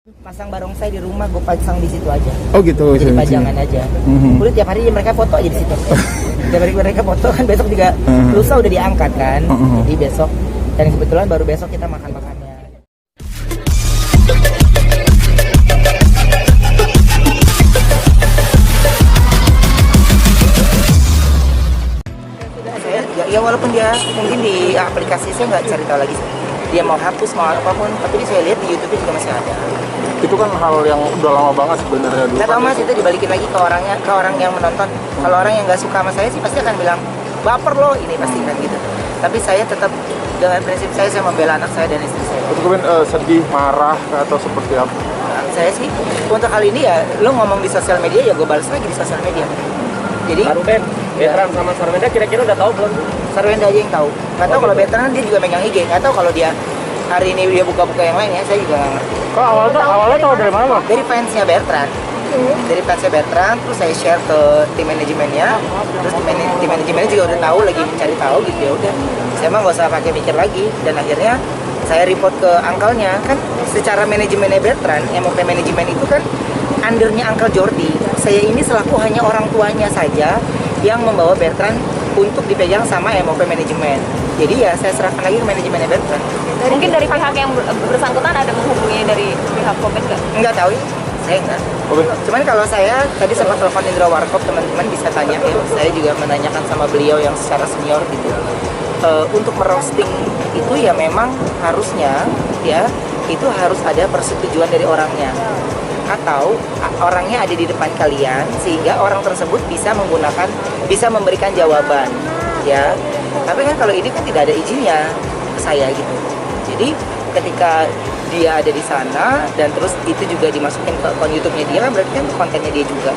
Pasang barongsai di rumah, gue pasang di situ aja. Oh gitu. Jadi pajangan aja. Udah tiap hari mereka foto aja di situ. Tiap hari mereka foto kan, besok juga lusa udah diangkat kan. Jadi besok, dan kebetulan baru besok kita makan-makannya. Saya juga, ya walaupun dia mungkin di aplikasi saya nggak cari tahu lagi. Dia mau hapus mau apapun, tapi saya lihat di YouTube juga masih ada. Itu kan hal yang udah lama banget sebenarnya dulu. Nggak tahu mas, itu dibalikin lagi ke orangnya, ke orang yang menonton. Kalau orang yang nggak suka sama saya sih pasti akan bilang baper loh ini, pasti kan gitu. Tapi saya tetap dengan prinsip saya membela anak saya dan istri saya. Itu kan sedih, marah atau seperti apa? Nah, saya sih untuk hal ini ya, lo ngomong di sosial media ya gue balas lagi di sosial media. Jadi Ruben, Betran sama Sarwenda kira-kira udah tahu belum? Sarwenda aja yang tahu. Nggak tahu kalau Betran dia juga megang IG. Nggak tahu kalau dia hari ini dia buka-buka yang lain ya, saya juga nggak ngerti. Kok awalnya tahu dari mana? Dari fansnya Bertrand. Dari fansnya Bertrand, terus saya share ke tim manajemennya, terus tim manajemennya juga udah tahu, lagi mencari tahu gitu ya udah. Saya mah nggak usah pakai mikir lagi, dan akhirnya saya report ke uncle-nya kan. Secara manajemennya Bertrand, MOP manajemen itu kan undernya Uncle Jordi. Saya ini selaku hanya orang tuanya saja yang membawa Bertrand untuk dipegang sama MOP manajemen. Jadi ya saya serahkan lagi ke manajemennya Bertrand. Mungkin dari pihak yang bersangkutan ada menghubungi dari pihak Komet nggak? Nggak tahu ya, saya nggak. Cuman kalau saya tadi sempat telepon Indra Warkop, teman-teman bisa tanya ya. Saya juga menanyakan sama beliau yang secara senior gitu. Untuk merosting itu ya memang harusnya ya itu harus ada persetujuan dari orangnya, atau orangnya ada di depan kalian sehingga orang tersebut bisa memberikan jawaban ya. Tapi kan kalau ini kan tidak ada izinnya ke saya gitu. Jadi ketika dia ada di sana dan terus itu juga dimasukin ke akun YouTube-nya dia, kan berarti kan kontennya dia juga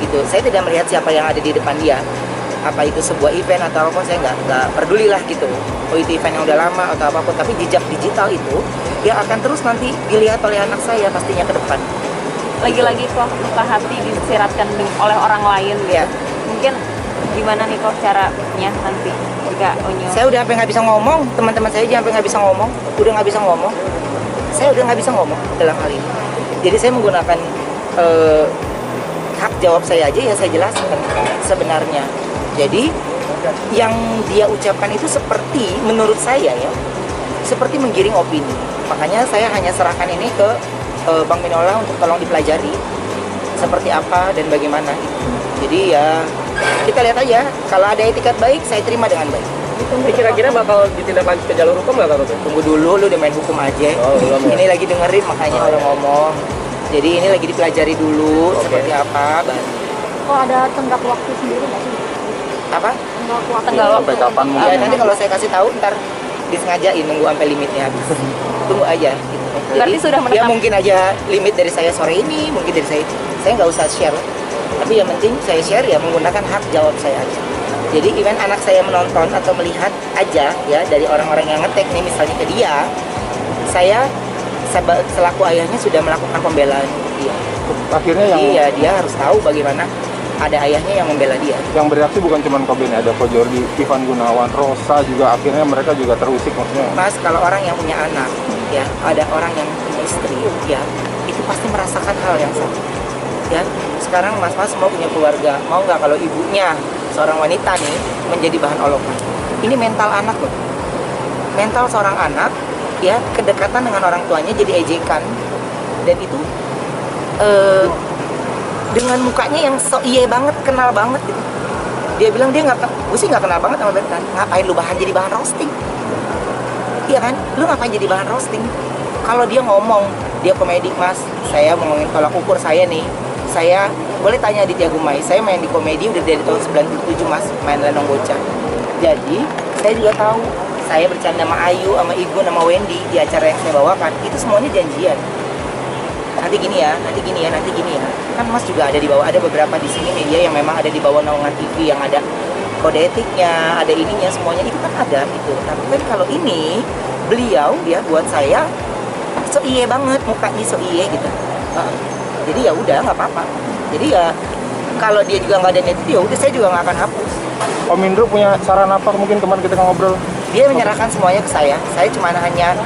gitu. Saya tidak melihat siapa yang ada di depan dia, apa itu sebuah event atau apapun, saya nggak peduli lah gitu. Oh itu event yang udah lama atau apapun, tapi jejak digital itu yang akan terus nanti dilihat oleh anak saya pastinya ke depan. Lagi-lagi kok luka hati disiratkan oleh orang lain gitu. Ya. Mungkin gimana nih kok caranya nanti jika Onyo? Saya udah sampai nggak bisa ngomong, teman-teman saya aja sampai nggak bisa ngomong, udah nggak bisa ngomong. Saya udah nggak bisa ngomong dalam hal ini. Jadi saya menggunakan hak jawab saya aja ya, saya jelaskan sebenarnya. Jadi yang dia ucapkan itu seperti menurut saya ya, seperti menggiring opini. Makanya saya hanya serahkan ini ke Bang Minola untuk tolong dipelajari seperti apa dan bagaimana gitu. Jadi ya kita lihat aja, kalau ada etikat baik saya terima dengan baik. Ini kira-kira bakal ditindaklanjut ke jalur hukum nggak Kak Ruben? Tunggu dulu, lu udah main hukum aja. Oh, belum ya? Ini lagi dengerin makanya orang ngomong. Jadi ini lagi dipelajari dulu seperti apa. Oh, ada tenggat waktu sendiri nggak sih? Apa? Tenggal waktu. Sampai kapan Ya nanti kalau saya kasih tahu ntar disengajain nunggu sampai limitnya habis. Tunggu aja gitu. Berarti sudah ya menetap. mungkin aja limit dari saya sore ini, mungkin dari saya nggak usah share. Tapi yang penting saya share ya menggunakan hak jawab saya aja. Jadi even anak saya menonton atau melihat aja ya dari orang-orang yang ngetek nih misalnya ke dia, saya selaku ayahnya sudah melakukan pembelaan untuk dia. Akhirnya yang Iya, dia harus tahu bagaimana ada ayahnya yang membela dia. yang bereaksi bukan cuma Koben, ada Ko Jordi, Ivan Gunawan, Rosa juga, akhirnya mereka juga terusik maksudnya. Mas, kalau orang yang punya anak, ya, ada orang yang punya istri, ya, itu pasti merasakan hal yang sama. Ya, sekarang mas-mas mau punya keluarga, mau nggak kalau ibunya seorang wanita nih menjadi bahan olokan? Ini mental anak loh. Mental seorang anak, ya, kedekatan dengan orang tuanya jadi ejekan, dan itu dengan mukanya yang so iye banget, kenal banget gitu. Dia bilang dia gue sih nggak kenal banget sama Bertrand. Ngapain lu jadi bahan roasting? Iya kan? Lu ngapain jadi bahan roasting? Kalau dia ngomong, dia komedi, mas, saya mau ngomongin tolak ukur saya nih. Saya boleh tanya Aditya Gumai, saya main di komedi udah dari tahun 97 mas, main Lenong Bocah. Jadi, saya juga tahu, saya bercanda sama Ayu, sama Igun, sama Wendy di acara yang saya bawakan, itu semuanya janjian. Nanti gini ya, nanti gini ya, nanti gini ya. Kan mas juga ada di bawah, ada beberapa di sini media yang memang ada di bawah naungan TV yang ada kode etiknya, ada ininya, semuanya itu kan ada gitu. Tapi kan kalau ini beliau ya buat saya so iye banget, mukanya so iye gitu. Jadi ya udah nggak apa-apa. Jadi ya kalau dia juga nggak ada net, ya udah saya juga nggak akan hapus. Om Indro punya saran apa mungkin kemarin kita ngobrol? Dia menyerahkan semuanya ke saya cuma hanya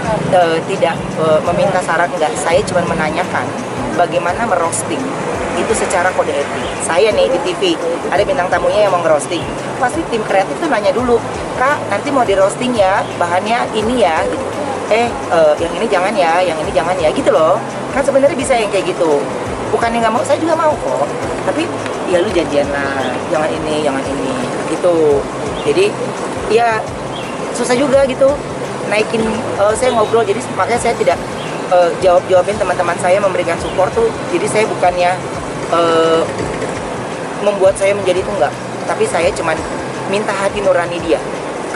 tidak meminta saran, enggak, saya cuma menanyakan bagaimana merosting itu secara kode etik. Saya nih di TV ada bintang tamunya yang mau ngerosting, pasti tim kreatif tuh nanya dulu, Kak nanti mau di roasting ya, bahannya ini ya gitu. Yang ini jangan ya, yang ini jangan ya gitu loh. Kan sebenarnya bisa yang kayak gitu. Bukannya nggak mau, saya juga mau kok. Tapi ya lu janjian lah, jangan ini gitu. Jadi ya susah juga gitu naikin. Saya ngobrol, jadi makanya saya tidak jawabin teman-teman saya, memberikan support tuh. Jadi saya bukannya membuat saya menjadi itu, enggak, tapi saya cuman minta hati nurani dia.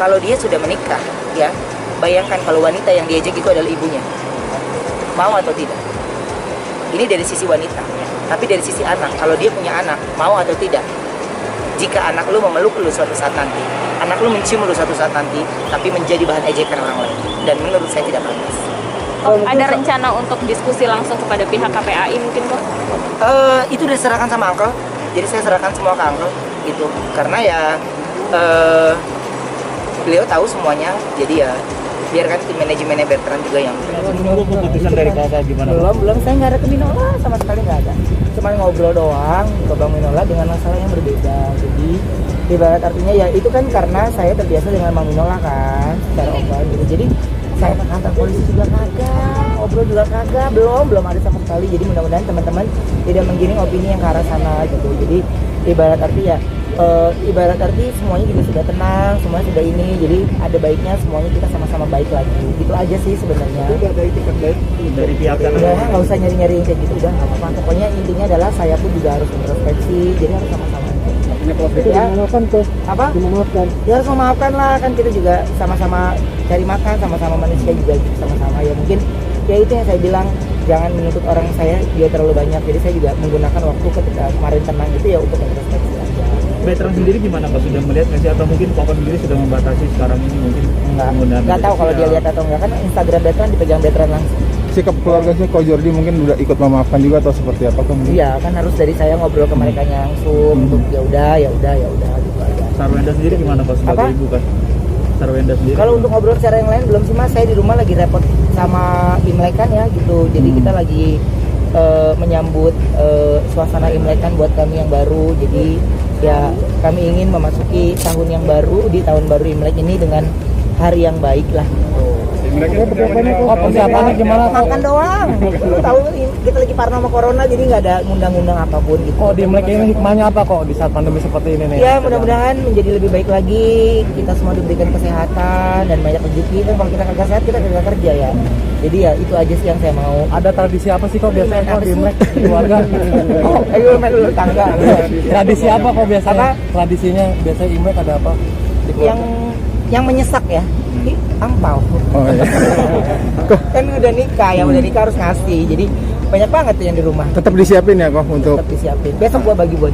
Kalau dia sudah menikah, ya bayangkan kalau wanita yang diejek itu adalah ibunya, mau atau tidak. Ini dari sisi wanita, tapi dari sisi anak, kalau dia punya anak, mau atau tidak. Jika anak lu memeluk lu suatu saat nanti, anak lu mencium lu suatu saat nanti, tapi menjadi bahan ejekan orang lain, dan menurut saya tidak pantas. Ada rencana untuk diskusi langsung kepada pihak KPAI mungkin kok? Itu udah diserahkan sama Uncle, jadi saya serahkan semua ke Uncle gitu, karena ya beliau tahu semuanya, jadi ya biarkan tim manajemennya Bertrand juga yang menunggu keputusan dari kakak gimana? belum saya nggak ada ke Minola, sama sekali nggak ada, cuma ngobrol doang ke Bang Minola dengan masalah yang berbeda. Jadi ibarat artinya ya itu kan karena saya terbiasa dengan Bang Minola kan secara offline gitu, jadi saya ke kantor polisi juga kagak, ngobrol juga kagak, belum ada sama sekali. Jadi mudah-mudahan teman-teman tidak menggiring opini yang ke arah sana gitu. Jadi ibarat arti ya ibarat arti semuanya juga sudah tenang, semuanya sudah ini, jadi ada baiknya semuanya kita sama-sama baik lagi. Gitu aja sih sebenarnya. Udah ada itikat baik dari pihak sana. Udah nggak usah nyari-nyari yang kayak gitu, udah nggak apa-apa. Pokoknya intinya adalah saya pun juga harus introspeksi, jadi harus sama-sama. Ini proses Ya. memaafkan tuh. Apa? Memaafkan. Ya harus memaafkan lah, kan kita juga sama-sama cari makan, sama-sama manusia juga gitu, sama-sama ya. Mungkin ya itu yang saya bilang, jangan menuntut orang saya dia terlalu banyak. Jadi saya juga menggunakan waktu ketika kemarin tenang itu ya untuk introspeksi aja. Veteran sendiri gimana Pak? Sudah melihat nggak sih, atau mungkin Kokon sendiri sudah membatasi sekarang ini mungkin penggunaan Nggak tahu kalau dia lihat atau enggak, kan Instagram Bertrand dipegang Bertrand langsung. Sikap keluarganya Ko Jordi mungkin udah ikut memaafkan juga atau seperti apa mungkin? Iya, kan harus dari saya ngobrol ke mereka langsung untuk ya udah gitu aja. Sarwenda sendiri gimana Pak sebagai Apa? ibu kan? Sarwenda sendiri. Kalau untuk ngobrol secara yang lain belum sih Mas, saya di rumah lagi repot sama Imlek kan ya gitu. Jadi kita lagi menyambut suasana Imlek kan buat kami yang baru. Jadi ya kami ingin memasuki tahun yang baru, di tahun baru Imlek ini dengan hari yang baik lah. Persiapannya gimana? Makan doang. Lu tahu kita lagi parno sama corona, jadi nggak ada ngundang-ngundang apapun gitu. Oh, di Imlek ini hikmahnya apa kok di saat pandemi seperti ini nih? Ya mudah-mudahan menjadi lebih baik lagi, kita semua diberikan kesehatan dan banyak rezeki. Kan kalau kita kagak sehat kita kagak kerja ya. Jadi ya itu aja sih yang saya mau. Ada tradisi apa sih kok biasanya kok di Imlek di keluarga? Oh, ayo main dulu tangga. Tradisi apa kok biasanya? Apa? Tradisinya biasanya Imlek ada apa? Di keluarga? Yang menyesak ya, angpau. Oh iya. Kan udah nikah, yang udah nikah harus ngasih. Jadi banyak banget tuh yang di rumah. Tetap disiapin ya kok untuk Tetap disiapin. Besok gua bagi buat.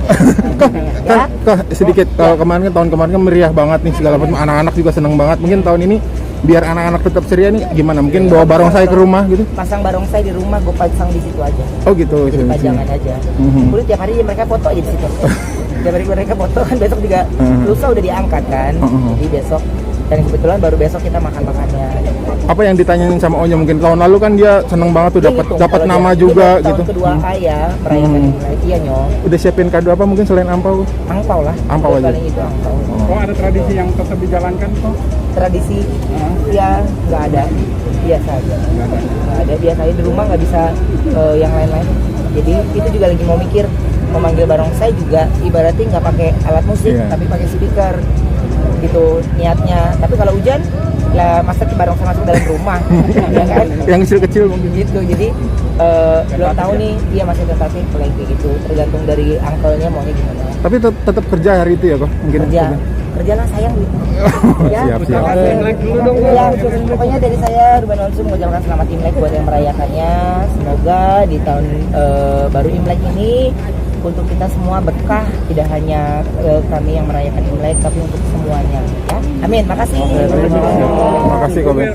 kan sedikit kalau kemarin tahun kemarin kan meriah banget nih segala macam, anak-anak juga seneng banget. Mungkin tahun ini biar anak-anak tetap ceria nih gimana? Mungkin bawa barongsai ke rumah gitu? Pasang barongsai di rumah, gue pasang di situ aja. Oh gitu. Jadi pajangan aja. Kulit tiap hari mereka foto aja di situ. Tiap hari mereka foto kan, besok juga lusa udah diangkat kan. Jadi besok, dan kebetulan baru besok kita makan-makannya. Apa yang ditanyain sama Onya, mungkin tahun lalu kan dia seneng banget tuh dapat nama juga gitu. Tahun kedua ayah merayakan Imlek, iya nyong. Udah siapin kado apa mungkin selain ampau? Angpau lah. Angpau aja. Paling itu angpau. Oh, ada tradisi yang tetap dijalankan kok? Tradisi ya nggak ada, biasa aja. Nggak ada, biasa aja di rumah, nggak bisa yang lain-lain. Jadi itu juga lagi mau mikir memanggil barongsai juga ibaratnya nggak pakai alat musik, tapi pakai speaker gitu niatnya. Tapi kalau hujan lah masa barongsai masuk dalam rumah ya kan, Yang kecil-kecil mungkin. gitu. Jadi belum tahu nih, dia masih tentatif kayak gitu, tergantung dari uncle-nya maunya gimana. Tapi tetap kerja hari itu ya kok mungkin. Kerjalah sayang gitu. Siap. dulu dong. Ya, pokoknya dari saya Ruben Onsu mengucapkan selamat Imlek buat yang merayakannya. Semoga di tahun baru Imlek ini untuk kita semua berkah, tidak hanya kami yang merayakan Imlek, tapi untuk semuanya ya. Amin. Makasih. Makasih kok Ben.